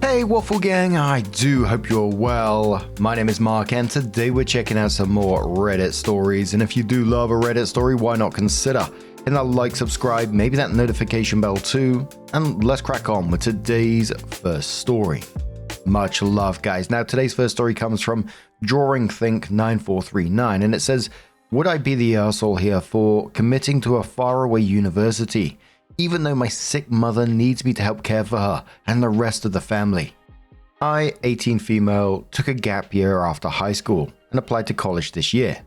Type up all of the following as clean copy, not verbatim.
Hey Waffle Gang, I do hope you're well. My name is Mark and today we're checking out some more Reddit stories, and if you do love a Reddit story, why not consider hitting that like, subscribe, maybe that notification bell too, and let's crack on with today's first story. Much love guys. Now today's first story comes from DrawingThink9439 and it says, would I be the arsehole here for committing to a faraway university? Even though my sick mother needs me to help care for her and the rest of the family. I, 18 female, took a gap year after high school and applied to college this year.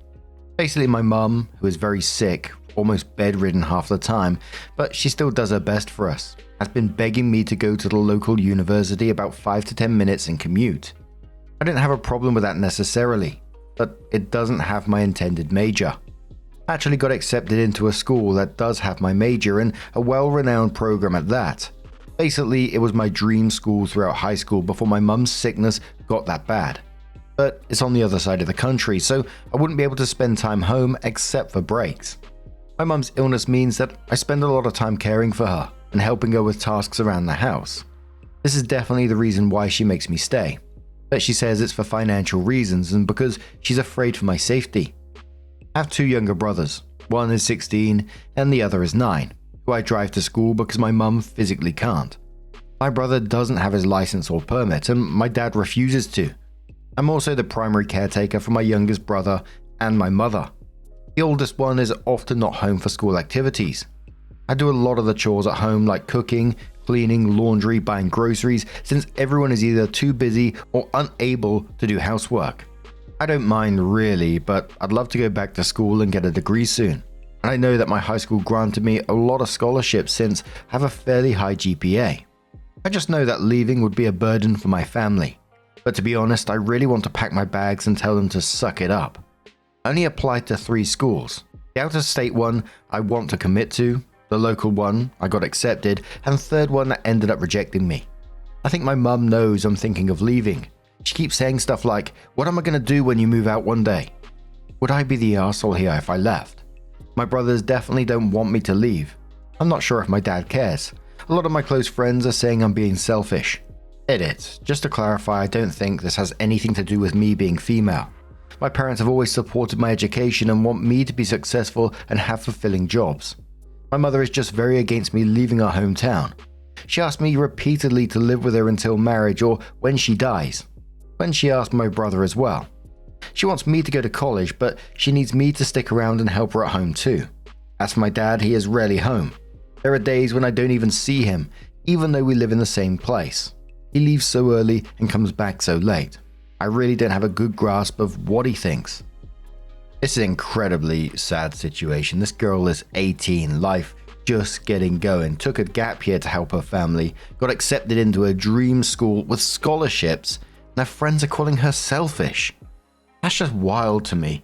Basically my mum, who is very sick, almost bedridden half the time, but she still does her best for us, has been begging me to go to the local university about 5 to 10 minutes and commute. I didn't have a problem with that necessarily, but it doesn't have my intended major. I actually got accepted into a school that does have my major and a well-renowned program at that. Basically, it was my dream school throughout high school before my mum's sickness got that bad. But it's on the other side of the country, so I wouldn't be able to spend time home except for breaks. My mum's illness means that I spend a lot of time caring for her and helping her with tasks around the house. This is definitely the reason why she makes me stay. But she says it's for financial reasons and because she's afraid for my safety. I have two younger brothers, one is 16 and the other is 9, who I drive to school because my mum physically can't. My brother doesn't have his license or permit and my dad refuses to. I'm also the primary caretaker for my youngest brother and my mother. The oldest one is often not home for school activities. I do a lot of the chores at home like cooking, cleaning, laundry, buying groceries since everyone is either too busy or unable to do housework. I don't mind really, but I'd love to go back to school and get a degree soon. And I know that my high school granted me a lot of scholarships since I have a fairly high GPA. I just know that leaving would be a burden for my family. But to be honest, I really want to pack my bags and tell them to suck it up. I only applied to 3 schools. The out-of-state one I want to commit to, the local one I got accepted, and the third one that ended up rejecting me. I think my mum knows I'm thinking of leaving. She keeps saying stuff like, what am I going to do when you move out one day? Would I be the arsehole here if I left? My brothers definitely don't want me to leave. I'm not sure if my dad cares. A lot of my close friends are saying I'm being selfish. Edit. Just to clarify, I don't think this has anything to do with me being female. My parents have always supported my education and want me to be successful and have fulfilling jobs. My mother is just very against me leaving our hometown. She asked me repeatedly to live with her until marriage or when she dies. When she asked my brother as well. She wants me to go to college, but she needs me to stick around and help her at home too. As for my dad, he is rarely home. There are days when I don't even see him, even though we live in the same place. He leaves so early and comes back so late. I really don't have a good grasp of what he thinks. This is an incredibly sad situation. This girl is 18, life just getting going, took a gap year to help her family, got accepted into a dream school with scholarships, and her friends are calling her selfish. That's just wild to me.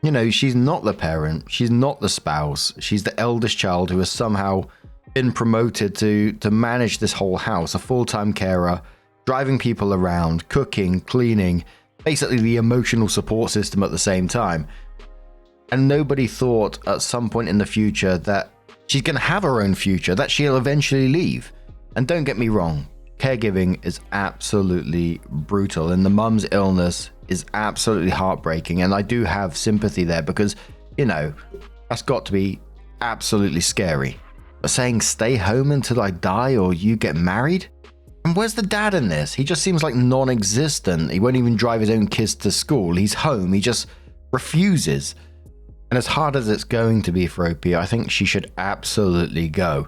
You know, she's not the parent, she's not the spouse, she's the eldest child who has somehow been promoted to manage this whole house, a full-time carer, driving people around, cooking, cleaning, basically the emotional support system at the same time. And nobody thought at some point in the future that she's going to have her own future, that she'll eventually leave. And don't get me wrong, caregiving is absolutely brutal and the mum's illness is absolutely heartbreaking, and I do have sympathy there because, you know, that's got to be absolutely scary. But saying stay home until I die or you get married? And where's the dad in this? He just seems like non-existent. He won't even drive his own kids to school. He's home, he just refuses. And as hard as it's going to be for OP, I think she should absolutely go.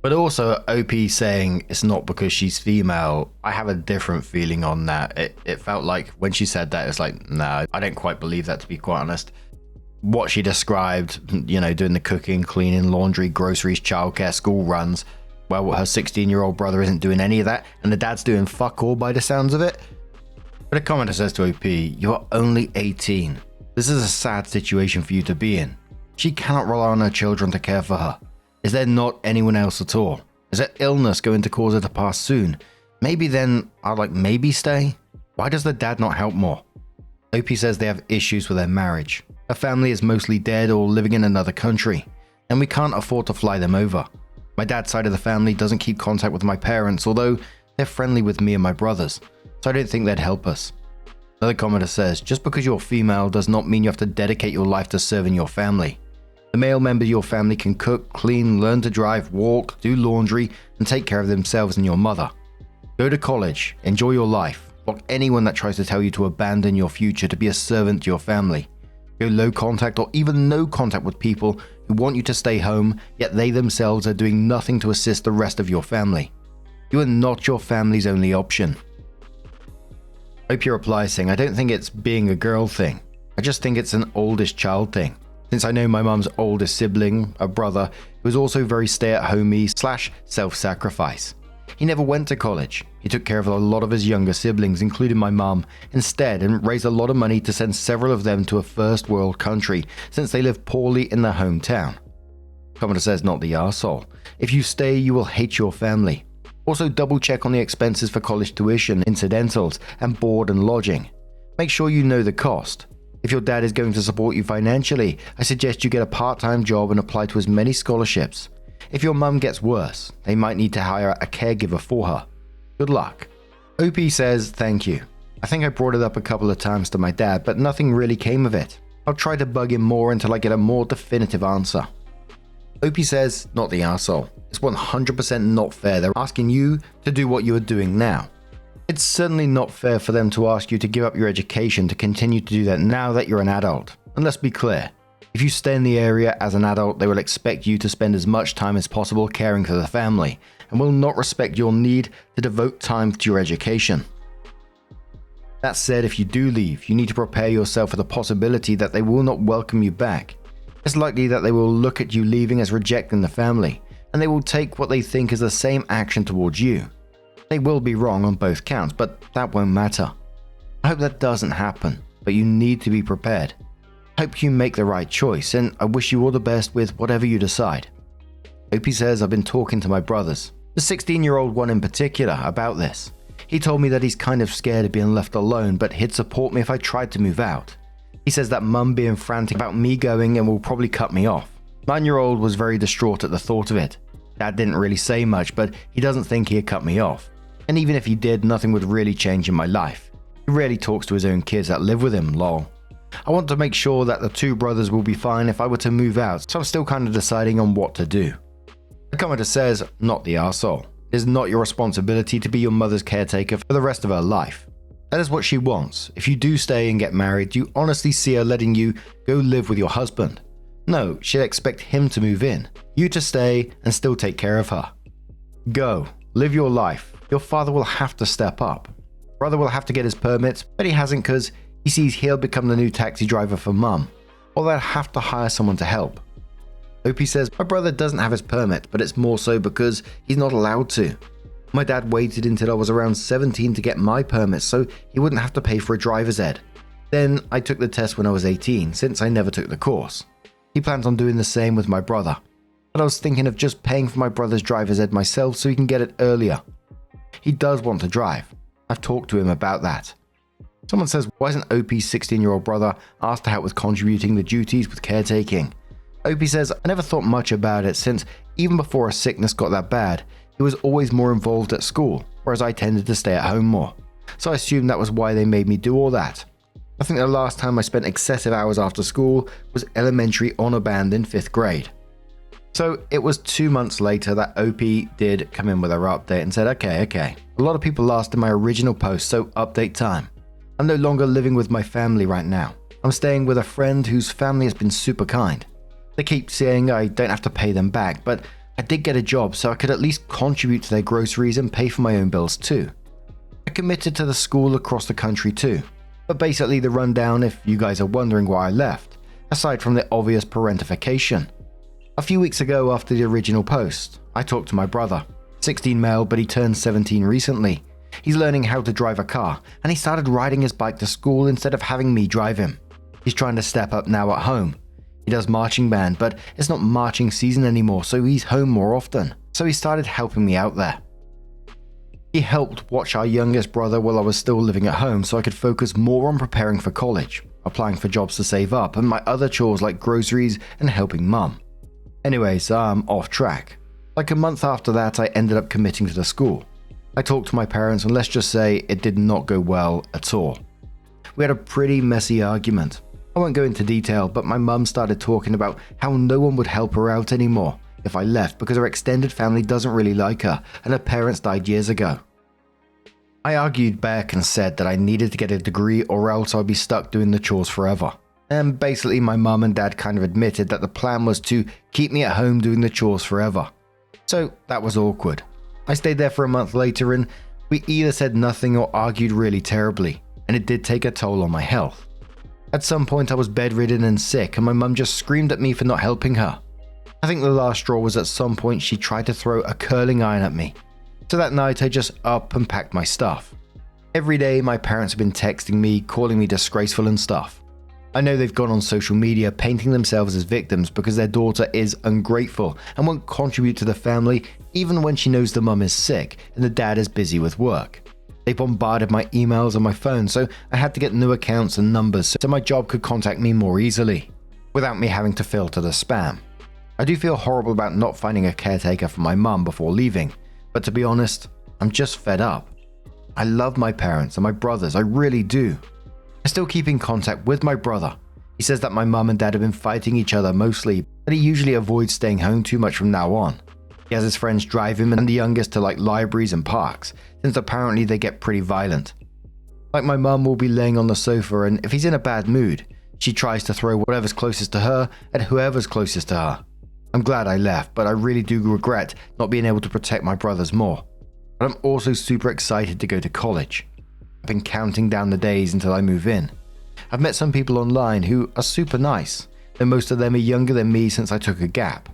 But also, OP saying it's not because she's female, I have a different feeling on that. It felt like when she said that, it's like, no, I don't quite believe that, to be quite honest. What she described, you know, doing the cooking, cleaning, laundry, groceries, childcare, school runs, well, her 16-year-old brother isn't doing any of that, and the dad's doing fuck all by the sounds of it. But a commenter says to OP, you're only 18. This is a sad situation for you to be in. She cannot rely on her children to care for her. Is there not anyone else at all? Is that illness going to cause her to pass soon? Maybe then I'd maybe stay? Why does the dad not help more? OP says they have issues with their marriage. Her family is mostly dead or living in another country, and we can't afford to fly them over. My dad's side of the family doesn't keep contact with my parents, although They're friendly with me and my brothers, so I don't think they'd help us. Another commenter says, just because you're female does not mean you have to dedicate your life to serving your family. The male member of your family can cook, clean, learn to drive, walk, do laundry, and take care of themselves and your mother. Go to college, enjoy your life, block anyone that tries to tell you to abandon your future to be a servant to your family. Go low contact or even no contact with people who want you to stay home, yet they themselves are doing nothing to assist the rest of your family. You are not your family's only option. WIBTAH replies saying, I don't think it's being a girl thing. I just think it's an oldest child thing. Since I know my mum's oldest sibling, a brother, who was also very stay-at-homey / self-sacrifice. He never went to college. He took care of a lot of his younger siblings, including my mum, instead, and raised a lot of money to send several of them to a first world country since they live poorly in their hometown. Commenter says, not the arsehole. If you stay, you will hate your family. Also double check on the expenses for college tuition, incidentals, and board and lodging. Make sure you know the cost. If your dad is going to support you financially, I suggest you get a part-time job and apply to as many scholarships. If your mum gets worse, they might need to hire a caregiver for her. Good luck. OP says, thank you. I think I brought it up a couple of times to my dad, but nothing really came of it. I'll try to bug him more until I get a more definitive answer. OP says, not the arsehole. It's 100% not fair. They're asking you to do what you are doing now. It's certainly not fair for them to ask you to give up your education to continue to do that now that you're an adult. And let's be clear. If you stay in the area as an adult, they will expect you to spend as much time as possible caring for the family, and will not respect your need to devote time to your education. That said, if you do leave, you need to prepare yourself for the possibility that they will not welcome you back. It's likely that they will look at you leaving as rejecting the family, and they will take what they think is the same action towards you. They will be wrong on both counts, but that won't matter. I hope that doesn't happen, but you need to be prepared. I hope you make the right choice, and I wish you all the best with whatever you decide. OP says, I've been talking to my brothers, the 16-year-old one in particular, about this. He told me that he's kind of scared of being left alone, but he'd support me if I tried to move out. He says that mum being frantic about me going and will probably cut me off. 9-year-old was very distraught at the thought of it. Dad didn't really say much, but he doesn't think he'd cut me off. And even if he did, nothing would really change in my life. He rarely talks to his own kids that live with him, lol. I want to make sure that the two brothers will be fine if I were to move out, so I'm still kind of deciding on what to do. The commenter says, not the arsehole. It is not your responsibility to be your mother's caretaker for the rest of her life. That is what she wants. If you do stay and get married, do you honestly see her letting you go live with your husband? No, she'd expect him to move in, you to stay and still take care of her. Go, live your life. Your father will have to step up. Brother will have to get his permits, but he hasn't because he sees he'll become the new taxi driver for mum, or they'll have to hire someone to help. OP says, my brother doesn't have his permit, but it's more so because he's not allowed to. My dad waited until I was around 17 to get my permit so he wouldn't have to pay for a driver's ed. Then I took the test when I was 18 since I never took the course. He plans on doing the same with my brother. But I was thinking of just paying for my brother's driver's ed myself so he can get it earlier. He does want to drive. I've talked to him about that. Someone says, why isn't OP's 16-year-old brother asked to help with contributing the duties with caretaking? OP says, I never thought much about it since even before a sickness got that bad, he was always more involved at school, whereas I tended to stay at home more. So I assumed that was why they made me do all that. I think the last time I spent excessive hours after school was elementary honor band in 5th grade. So it was 2 months later that OP did come in with her update and said, okay. A lot of people asked in my original post, so update time. I'm no longer living with my family right now. I'm staying with a friend whose family has been super kind. They keep saying I don't have to pay them back, but I did get a job so I could at least contribute to their groceries and pay for my own bills too. I committed to the school across the country too. But basically the rundown, if you guys are wondering why I left, aside from the obvious parentification. A few weeks ago after the original post, I talked to my brother, 16 male but he turned 17 recently. He's learning how to drive a car and he started riding his bike to school instead of having me drive him. He's trying to step up now at home. He does marching band, but it's not marching season anymore, so he's home more often. So he started helping me out there. He helped watch our youngest brother while I was still living at home so I could focus more on preparing for college, applying for jobs to save up, and my other chores like groceries and helping mum. Anyways, I'm off track. Like a month after that, I ended up committing to the school. I talked to my parents and let's just say it did not go well at all. We had a pretty messy argument. I won't go into detail, but my mum started talking about how no one would help her out anymore if I left because her extended family doesn't really like her and her parents died years ago. I argued back and said that I needed to get a degree or else I'd be stuck doing the chores forever. And basically my mum and dad kind of admitted that the plan was to keep me at home doing the chores forever. So that was awkward. I stayed there for a month later and we either said nothing or argued really terribly, and it did take a toll on my health. At some point I was bedridden and sick and my mum just screamed at me for not helping her. I think the last straw was at some point she tried to throw a curling iron at me. So that night I just up and packed my stuff. Every day my parents have been texting me, calling me disgraceful and stuff. I know they've gone on social media painting themselves as victims because their daughter is ungrateful and won't contribute to the family even when she knows the mum is sick and the dad is busy with work. They bombarded my emails and my phone, so I had to get new accounts and numbers so my job could contact me more easily, without me having to filter the spam. I do feel horrible about not finding a caretaker for my mum before leaving, but to be honest, I'm just fed up. I love my parents and my brothers, I really do. I still keep in contact with my brother. He says that my mum and dad have been fighting each other mostly, but he usually avoids staying home too much from now on. He has his friends drive him and the youngest to libraries and parks, since apparently they get pretty violent. My mum will be laying on the sofa and if he's in a bad mood, she tries to throw whatever's closest to her at whoever's closest to her. I'm glad I left, but I really do regret not being able to protect my brothers more. But I'm also super excited to go to college. I've been counting down the days until I move in. I've met some people online who are super nice, though most of them are younger than me since I took a gap.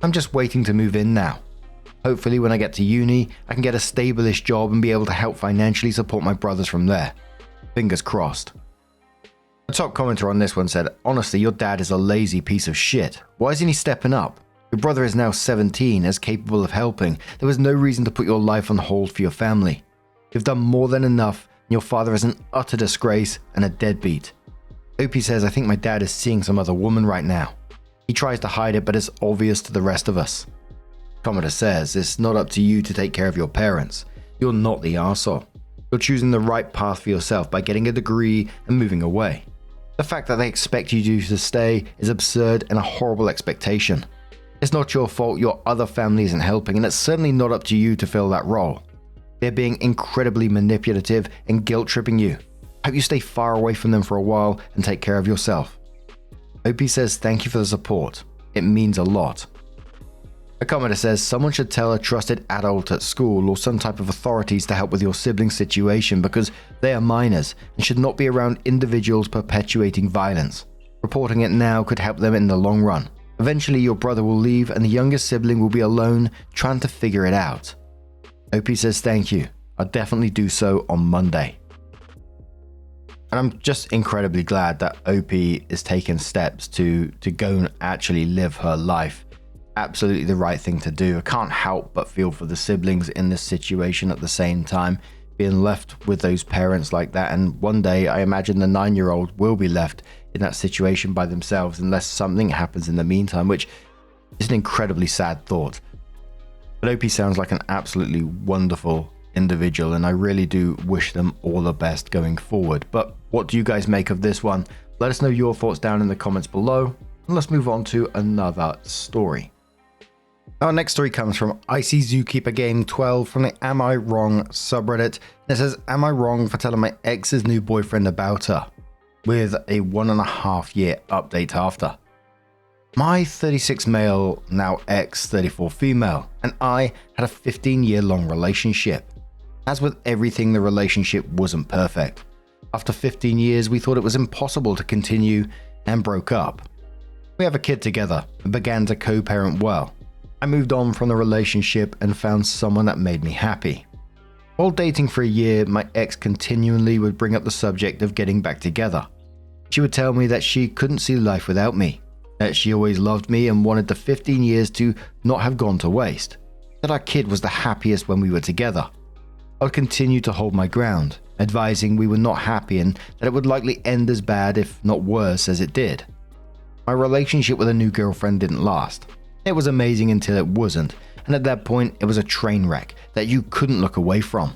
I'm just waiting to move in now. Hopefully when I get to uni, I can get a stable-ish job and be able to help financially support my brothers from there. Fingers crossed. The top commenter on this one said, honestly, your dad is a lazy piece of shit. Why isn't he stepping up? Your brother is now 17, is capable of helping. There was no reason to put your life on hold for your family. You've done more than enough, and your father is an utter disgrace and a deadbeat. Opie says, I think my dad is seeing some other woman right now. He tries to hide it, but it's obvious to the rest of us. Commenter says, it's not up to you to take care of your parents. You're not the arsehole. You're choosing the right path for yourself by getting a degree and moving away. The fact that they expect you to stay is absurd and a horrible expectation. It's not your fault your other family isn't helping, and it's certainly not up to you to fill that role. They're being incredibly manipulative and guilt-tripping you. Hope you stay far away from them for a while and take care of yourself. Opie says thank you for the support. It means a lot. A commenter says someone should tell a trusted adult at school or some type of authorities to help with your sibling situation because they are minors and should not be around individuals perpetuating violence. Reporting it now could help them in the long run. Eventually your brother will leave and the youngest sibling will be alone trying to figure it out. Opie says thank you. I'll definitely do so on Monday. And I'm just incredibly glad that Opie is taking steps to go and actually live her life. Absolutely the right thing to do. I can't help but feel for the siblings in this situation at the same time, being left with those parents like that. And one day I imagine the 9-year-old will be left in that situation by themselves unless something happens in the meantime, which is an incredibly sad thought. But Opie sounds like an absolutely wonderful individual and I really do wish them all the best going forward. But what do you guys make of this one? Let us know your thoughts down in the comments below and let's move on to another story. Our next story comes from Icy Zookeeper Game 12 from the Am I Wrong subreddit. And it says, am I wrong for telling my ex's new boyfriend about her? With a 1.5 year update after. My 36 male, now ex 34 female, and I had a 15-year long relationship. As with everything, the relationship wasn't perfect. After 15 years, we thought it was impossible to continue and broke up. We have a kid together and began to co-parent well. I moved on from the relationship and found someone that made me happy. While dating for a year, my ex continually would bring up the subject of getting back together. She would tell me that she couldn't see life without me, that she always loved me and wanted the 15 years to not have gone to waste, that our kid was the happiest when we were together. I would continue to hold my ground, advising we were not happy and that it would likely end as bad if not worse as it did. My relationship with a new girlfriend didn't last. It was amazing until it wasn't, and at that point it was a train wreck that you couldn't look away from.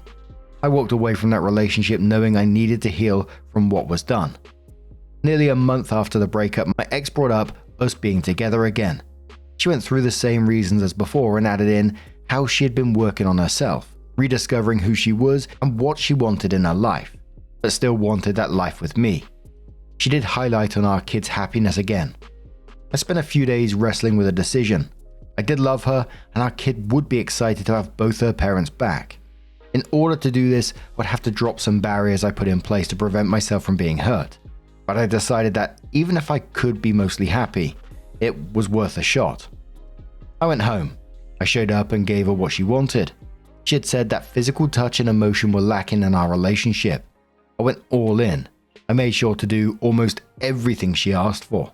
I walked away from that relationship knowing I needed to heal from what was done. Nearly a month after the breakup, my ex brought up us being together again. She went through the same reasons as before and added in how she had been working on herself, rediscovering who she was and what she wanted in her life, but still wanted that life with me. She did highlight on our kids' happiness again. I spent a few days wrestling with a decision. I did love her, and our kid would be excited to have both her parents back. In order to do this, I would have to drop some barriers I put in place to prevent myself from being hurt. But I decided that even if I could be mostly happy, it was worth a shot. I went home. I showed up and gave her what she wanted. She had said that physical touch and emotion were lacking in our relationship. I went all in. I made sure to do almost everything she asked for.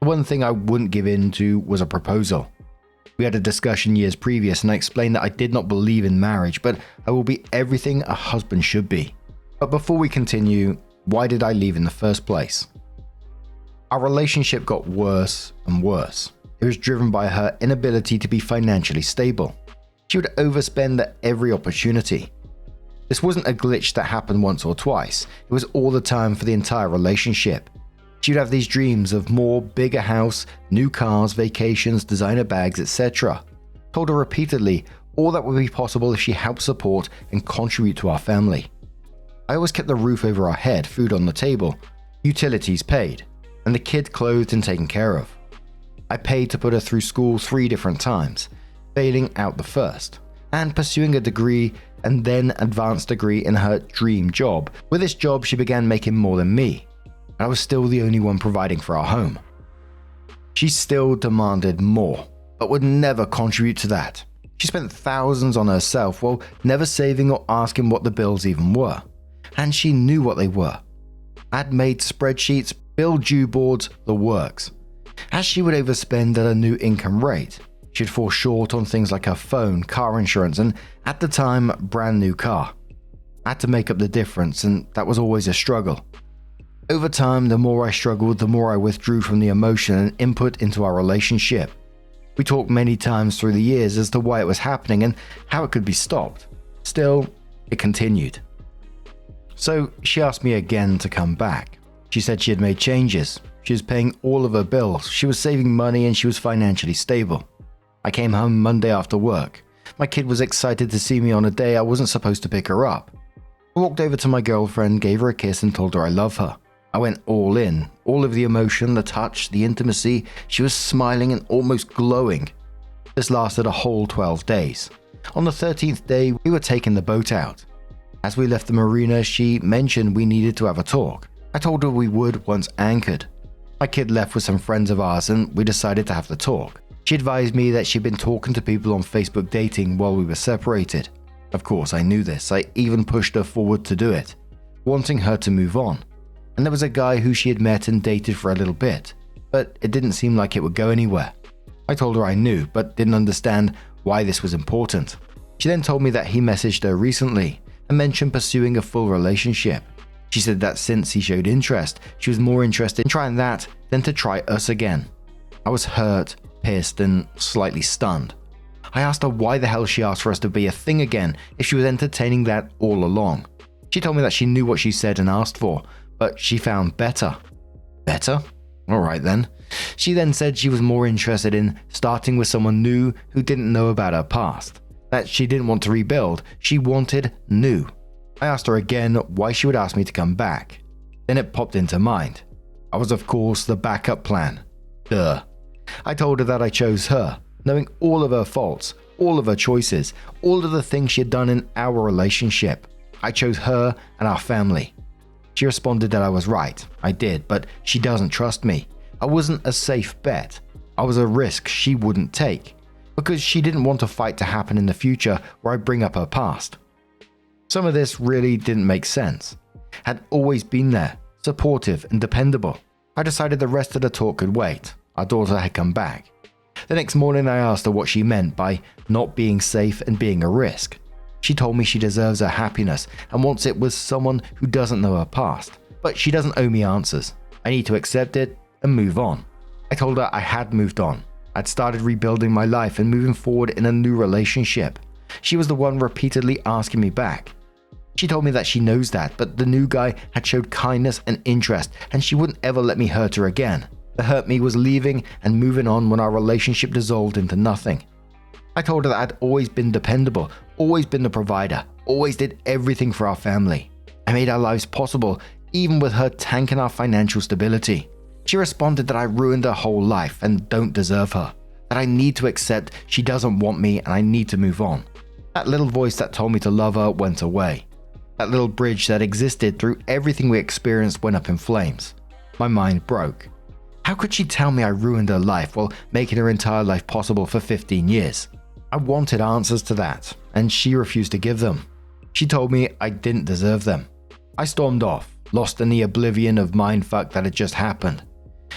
The one thing I wouldn't give in to was a proposal. We had a discussion years previous and I explained that I did not believe in marriage, but I will be everything a husband should be. But before we continue, why did I leave in the first place? Our relationship got worse and worse. It was driven by her inability to be financially stable. She would overspend at every opportunity. This wasn't a glitch that happened once or twice. It was all the time for the entire relationship. She would have these dreams of more, bigger house, new cars, vacations, designer bags, etc. Told her repeatedly all that would be possible if she helped support and contribute to our family. I always kept the roof over our head, food on the table, utilities paid, and the kid clothed and taken care of. I paid to put her through school 3 different times, failing out the first, and pursuing a degree and then advanced degree in her dream job. With this job, she began making more than me. I was still the only one providing for our home. She still demanded more, but would never contribute to that. She spent thousands on herself while never saving or asking what the bills even were. And she knew what they were. I'd made spreadsheets, bill due boards, the works. As she would overspend at a new income rate, she'd fall short on things like her phone, car insurance, and at the time, brand new car. I had to make up the difference, and that was always a struggle. Over time, the more I struggled, the more I withdrew from the emotion and input into our relationship. We talked many times through the years as to why it was happening and how it could be stopped. Still, it continued. So she asked me again to come back. She said she had made changes. She was paying all of her bills, she was saving money, and she was financially stable. I came home Monday after work. My kid was excited to see me on a day I wasn't supposed to pick her up. I walked over to my girlfriend, gave her a kiss, and told her I love her. I went all in, all of the emotion, the touch, the intimacy. She was smiling and almost glowing. This lasted a whole 12 days. On the 13th day, we were taking the boat out. As we left the marina, she mentioned we needed to have a talk. I told her we would once anchored. My kid left with some friends of ours and we decided to have the talk. She advised me that she'd been talking to people on Facebook dating while we were separated. Of course, I knew this. I even pushed her forward to do it, wanting her to move on. And there was a guy who she had met and dated for a little bit, but it didn't seem like it would go anywhere. I told her I knew, but didn't understand why this was important. She then told me that he messaged her recently and mentioned pursuing a full relationship. She said that since he showed interest, she was more interested in trying that than to try us again. I was hurt, pissed, and slightly stunned. I asked her why the hell she asked for us to be a thing again if she was entertaining that all along. She told me that she knew what she said and asked for, but she found better. Better? Alright then. She then said she was more interested in starting with someone new who didn't know about her past. That she didn't want to rebuild, she wanted new. I asked her again why she would ask me to come back. Then it popped into mind. I was of course the backup plan. Duh. I told her that I chose her, knowing all of her faults, all of her choices, all of the things she had done in our relationship. I chose her and our family. She responded that I was right. I did, but she doesn't trust me. I wasn't a safe bet. I was a risk she wouldn't take, because she didn't want a fight to happen in the future where I bring up her past. Some of this really didn't make sense. Had always been there, supportive and dependable. I decided the rest of the talk could wait. Our daughter had come back. The next morning I asked her what she meant by not being safe and being a risk. She told me she deserves her happiness and wants it with someone who doesn't know her past, but she doesn't owe me answers. I need to accept it and move on. I told her I had moved on. I'd started rebuilding my life and moving forward in a new relationship. She was the one repeatedly asking me back. She told me that she knows that, but the new guy had showed kindness and interest, and she wouldn't ever let me hurt her again. The hurt me was leaving and moving on when our relationship dissolved into nothing. I told her that I'd always been dependable, always been the provider, always did everything for our family. I made our lives possible, even with her tanking our financial stability. She responded that I ruined her whole life and don't deserve her, that I need to accept she doesn't want me and I need to move on. That little voice that told me to love her went away. That little bridge that existed through everything we experienced went up in flames. My mind broke. How could she tell me I ruined her life while making her entire life possible for 15 years? I wanted answers to that, and she refused to give them. She told me I didn't deserve them. I stormed off, lost in the oblivion of mindfuck that had just happened.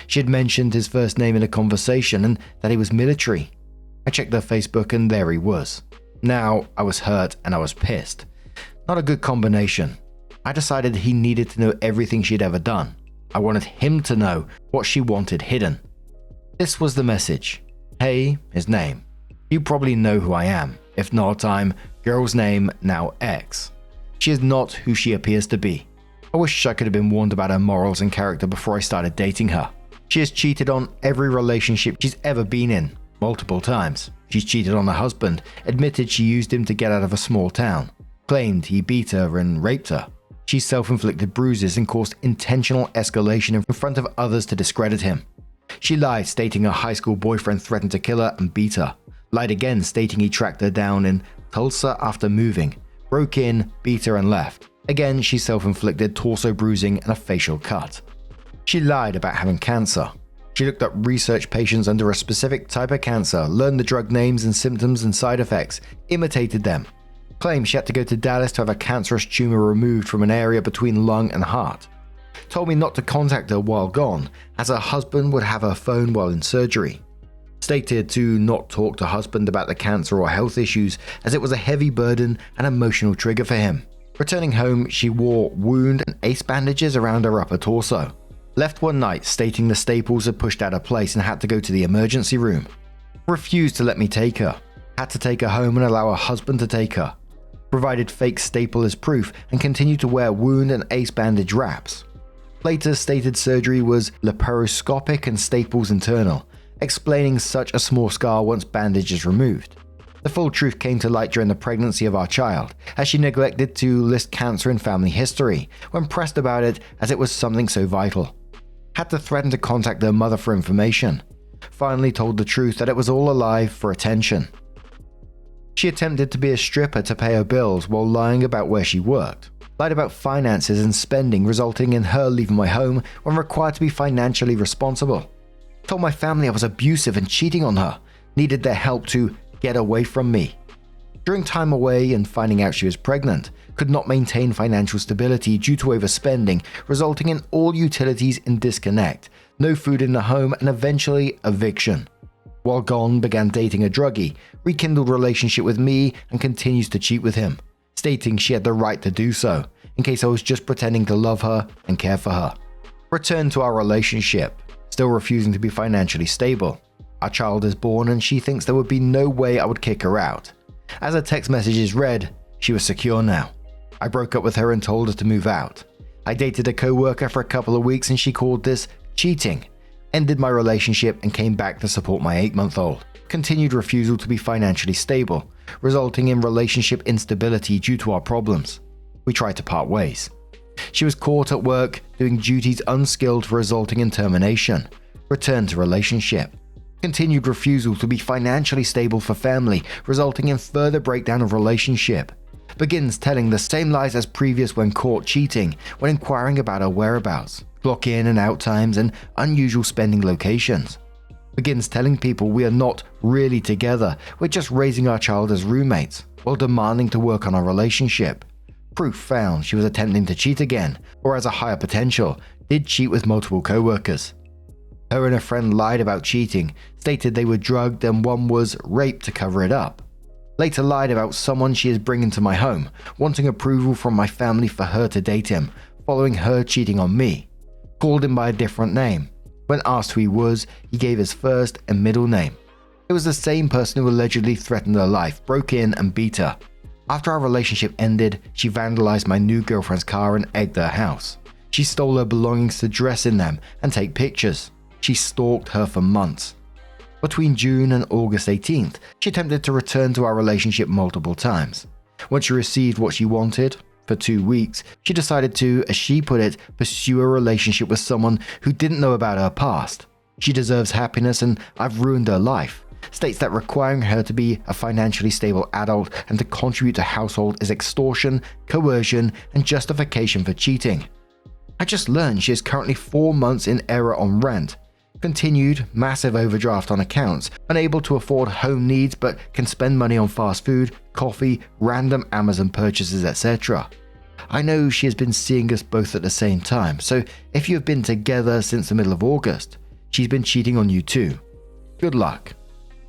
She had mentioned his first name in a conversation and that he was military. I checked her Facebook and there he was. Now I was hurt and I was pissed. Not a good combination. I decided he needed to know everything she'd ever done. I wanted him to know what she wanted hidden. This was the message. Hey, his name. You probably know who I am. If not, I'm girl's name, now X. She is not who she appears to be. I wish I could have been warned about her morals and character before I started dating her. She has cheated on every relationship she's ever been in, multiple times. She's cheated on her husband, admitted she used him to get out of a small town, claimed he beat her and raped her. She self-inflicted bruises and caused intentional escalation in front of others to discredit him. She lied, stating her high school boyfriend threatened to kill her and beat her. Lied again, stating he tracked her down in Tulsa after moving, broke in, beat her and left. Again, she self-inflicted torso bruising and a facial cut. She lied about having cancer. She looked up research patients under a specific type of cancer, learned the drug names and symptoms and side effects, imitated them. Claimed she had to go to Dallas to have a cancerous tumor removed from an area between lung and heart. Told me not to contact her while gone, as her husband would have her phone while in surgery. Stated to not talk to husband about the cancer or health issues as it was a heavy burden and emotional trigger for him. Returning home, she wore wound and ace bandages around her upper torso. Left one night stating the staples had pushed out of place and had to go to the emergency room. Refused to let me take her. Had to take her home and allow her husband to take her. Provided fake staple as proof and continued to wear wound and ace bandage wraps. Later stated surgery was laparoscopic and staples internal, explaining such a small scar once bandage is removed. The full truth came to light during the pregnancy of our child, as she neglected to list cancer in family history when pressed about it as it was something so vital. Had to threaten to contact their mother for information. Finally told the truth that it was all a lie for attention. She attempted to be a stripper to pay her bills while lying about where she worked. Lied about finances and spending, resulting in her leaving my home when required to be financially responsible. Told my family I was abusive and cheating on her, needed their help to get away from me. During time away and finding out she was pregnant, could not maintain financial stability due to overspending, resulting in all utilities in disconnect, no food in the home and eventually eviction. While gone, began dating a druggie, rekindled relationship with me and continues to cheat with him, stating she had the right to do so, in case I was just pretending to love her and care for her. Returned to our relationship, still refusing to be financially stable. Our child is born and she thinks there would be no way I would kick her out. As her text messages read, she was secure now. I broke up with her and told her to move out. I dated a co-worker for a couple of weeks and she called this cheating. Ended my relationship and came back to support my 8-month-old. Continued refusal to be financially stable, resulting in relationship instability due to our problems. We tried to part ways. She was caught at work doing duties unskilled, resulting in termination. Returned to relationship. Continued refusal to be financially stable for family, resulting in further breakdown of relationship. Begins telling the same lies as previous when caught cheating when inquiring about her whereabouts, clock in and out times and unusual spending locations. Begins telling people we are not really together, we're just raising our child as roommates, while demanding to work on our relationship. Proof found she was attempting to cheat again, or as a higher potential, did cheat with multiple co-workers. Her and a friend lied about cheating, stated they were drugged and one was raped to cover it up. Later lied about someone she is bringing to my home, wanting approval from my family for her to date him, following her cheating on me. Called him by a different name. When asked who he was, he gave his first and middle name. It was the same person who allegedly threatened her life, broke in and beat her. After our relationship ended, she vandalized my new girlfriend's car and egged her house. She stole her belongings to dress in them and take pictures. She stalked her for months. Between June and August 18th, she attempted to return to our relationship multiple times. Once she received what she wanted, for 2 weeks, she decided to, as she put it, pursue a relationship with someone who didn't know about her past. She deserves happiness and I've ruined her life. States that requiring her to be a financially stable adult and to contribute to household is extortion, coercion, and justification for cheating. I just learned she is currently 4 months in error on rent. Continued massive overdraft on accounts, unable to afford home needs but can spend money on fast food, coffee, random Amazon purchases, etc. I know she has been seeing us both at the same time, so if you have been together since the middle of August, she's been cheating on you too. Good luck.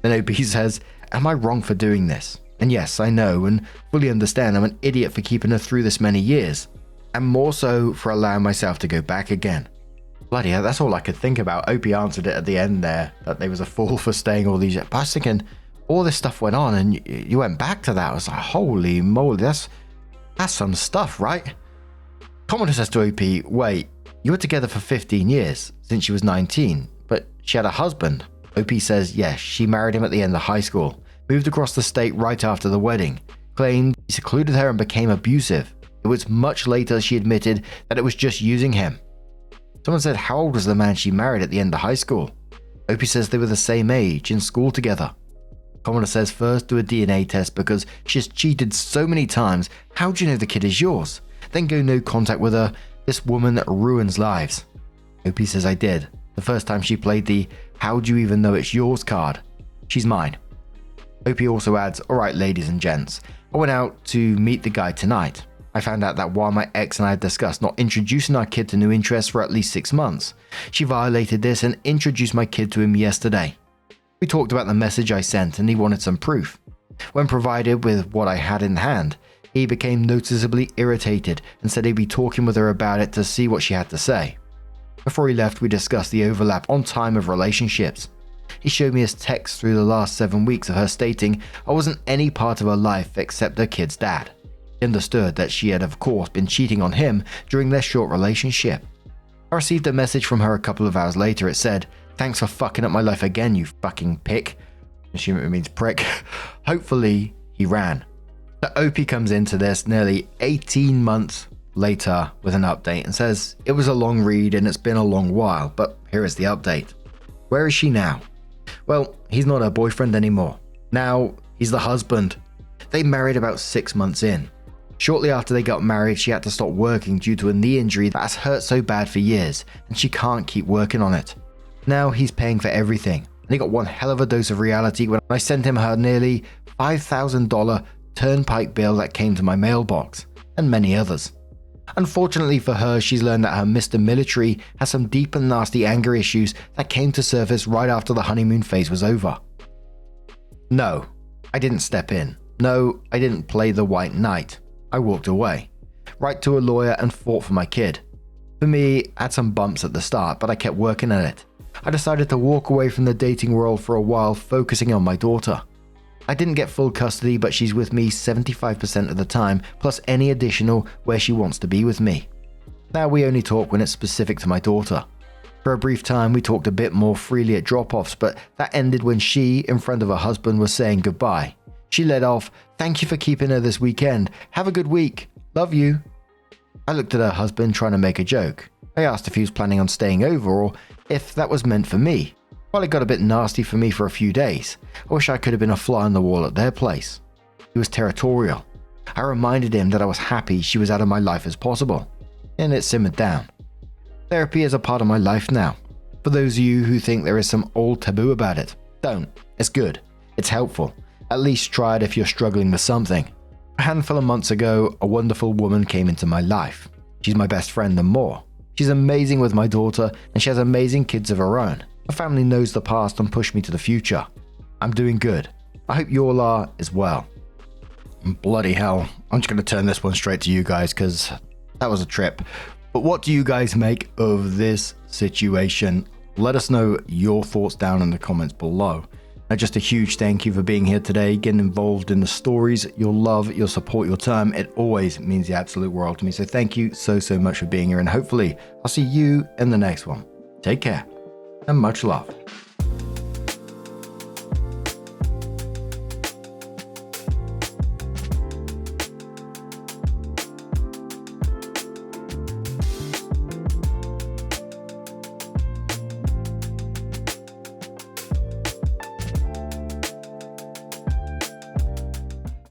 Then OP says, am I wrong for doing this? And yes, I know and fully understand I'm an idiot for keeping her through this many years, and more so for allowing myself to go back again. Bloody hell, that's all I could think about. OP answered it at the end there, that they was a fool for staying all these years. But I was thinking, all this stuff went on and you went back to that. I was like, holy moly, that's some stuff, right? Commodore says to OP, wait, you were together for 15 years, since she was 19, but she had a husband. OP says, yes, she married him at the end of high school, moved across the state right after the wedding, claimed he secluded her and became abusive. It was much later she admitted that it was just using him. Someone said, how old was the man she married at the end of high school? OP says they were the same age, in school together. Commodore says, first do a DNA test because she's cheated so many times. How do you know the kid is yours? Then go no contact with her. This woman that ruins lives. OP says, I did. The first time she played the how do you even know it's yours card. She's mine. OP also adds, alright ladies and gents, I went out to meet the guy tonight. I found out that while my ex and I had discussed not introducing our kid to new interests for at least 6 months, she violated this and introduced my kid to him yesterday. We talked about the message I sent and he wanted some proof. When provided with what I had in hand, he became noticeably irritated and said he'd be talking with her about it to see what she had to say. Before he left, we discussed the overlap on time of relationships. He showed me his texts through the last 7 weeks of her stating I wasn't any part of her life except her kid's dad. He understood that she had of course been cheating on him during their short relationship. I received a message from her a couple of hours later. It said, thanks for fucking up my life again, you fucking pick. Assuming it means prick. Hopefully he ran. The OP comes into this nearly 18 months later with an update and says it was a long read and it's been a long while, but here is the update. Where is she now? Well, he's not her boyfriend anymore. Now he's the husband. They married about 6 months in. Shortly after they got married, she had to stop working due to a knee injury that has hurt so bad for years, and she can't keep working on it. Now he's paying for everything, and he got one hell of a dose of reality when I sent him her nearly $5,000 turnpike bill that came to my mailbox, and many others. Unfortunately for her, she's learned that her Mr. Military has some deep and nasty anger issues that came to surface right after the honeymoon phase was over. No, I didn't step in. No, I didn't play the white knight. I walked away, right to a lawyer and fought for my kid. For me, I had some bumps at the start, but I kept working at it. I decided to walk away from the dating world for a while, focusing on my daughter. I didn't get full custody, but she's with me 75% of the time, plus any additional where she wants to be with me. Now we only talk when it's specific to my daughter. For a brief time, we talked a bit more freely at drop-offs, but that ended when she, in front of her husband, was saying goodbye. She led off, thank you for keeping her this weekend. Have a good week. Love you. I looked at her husband trying to make a joke. I asked if he was planning on staying over or if that was meant for me. While it got a bit nasty for me for a few days, I wish I could have been a fly on the wall at their place. He was territorial. I reminded him that I was happy she was out of my life as possible, and it simmered down. Therapy is a part of my life now. For those of you who think there is some old taboo about it, don't. It's good. It's helpful. At least try it if you're struggling with something. A handful of months ago, a wonderful woman came into my life. She's my best friend and more. She's amazing with my daughter and she has amazing kids of her own. My family knows the past and pushed me to the future. I'm doing good. I hope you all are as well. Bloody hell. I'm just going to turn this one straight to you guys because that was a trip. But what do you guys make of this situation? Let us know your thoughts down in the comments below. Just a huge thank you for being here today, getting involved in the stories, your love, your support, your time. It always means the absolute world to me. So thank you so much for being here, and hopefully I'll see you in the next one. Take care and much love.